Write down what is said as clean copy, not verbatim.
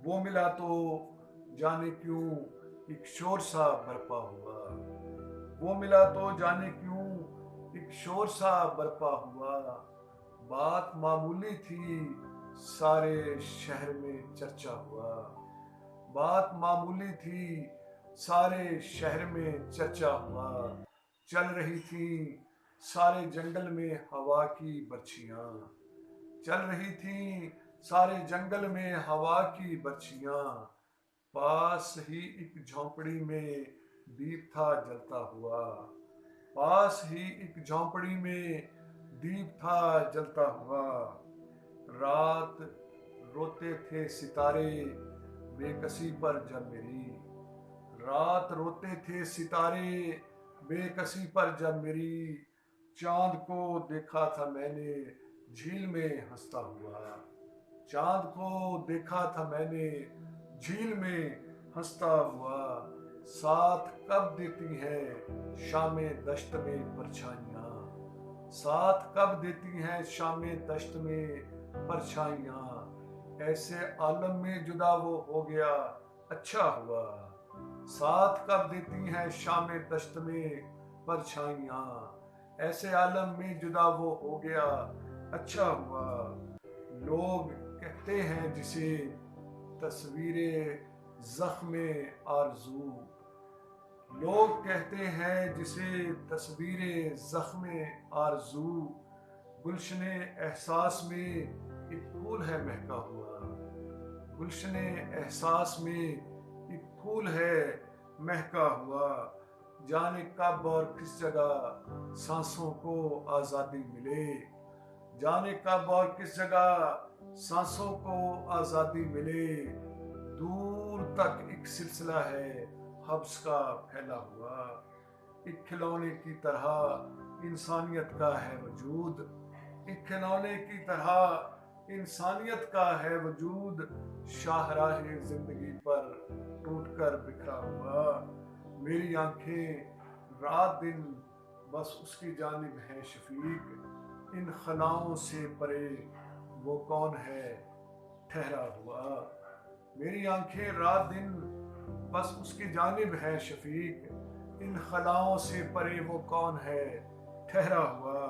वो मिला तो जाने क्यों एक शोर सा बरपा हुआ। वो मिला तो जाने क्यों एक शोर सा बरपा हुआ। बात मामूली थी, सारे शहर में चर्चा हुआ। बात मामूली थी, सारे शहर में चर्चा हुआ। चल रही थी सारे जंगल में हवा की बर्छियां। चल रही थी सारे जंगल में हवा की बर्छियां। पास ही एक झोंपड़ी में दीप था जलता हुआ। पास ही एक झोंपड़ी में दीप था जलता हुआ। रात रोते थे सितारे बेकसी पर जब मेरी। रात रोते थे सितारे बेकसी पर जब मेरी। चांद को देखा था मैंने झील में हंसता हुआ। चांद को देखा था मैंने झील में हंसता हुआ। साथ कब देती हैं शामें दश्त में परछाइयाँ। साथ कब देती हैं शामें दश्त में परछाइयाँ। ऐसे आलम में जुदा वो हो गया अच्छा हुआ। साथ कब देती हैं शामें दश्त में परछाइयाँ। ऐसे आलम में जुदा वो हो गया अच्छा हुआ। लोग कहते हैं जिसे तस्वीरें जख्म आरज़ू। लोग कहते हैं जिसे तस्वीरें जख्म आरज़ू। गुलशने एहसास में एक फूल है महका हुआ। गुलशने एहसास में एक फूल है महका हुआ। जाने कब और किस जगह सांसों को आज़ादी मिले। जाने कब और किस जगह सांसों को आज़ादी मिले। दूर तक एक सिलसिला है हब्स का फैला हुआ। एक खिलौने की तरह इंसानियत का है वजूद। एक खिलौने की तरह इंसानियत का है वजूद। शाहराहे जिंदगी पर टूट कर बिखरा हुआ। मेरी आंखें रात दिन बस उसकी जानिब है शफीक। इन खलाओं से परे वो कौन है ठहरा हुआ। मेरी आंखें रात दिन बस उसकी जानिब है शफीक। इन खलाओं से परे वो कौन है ठहरा हुआ।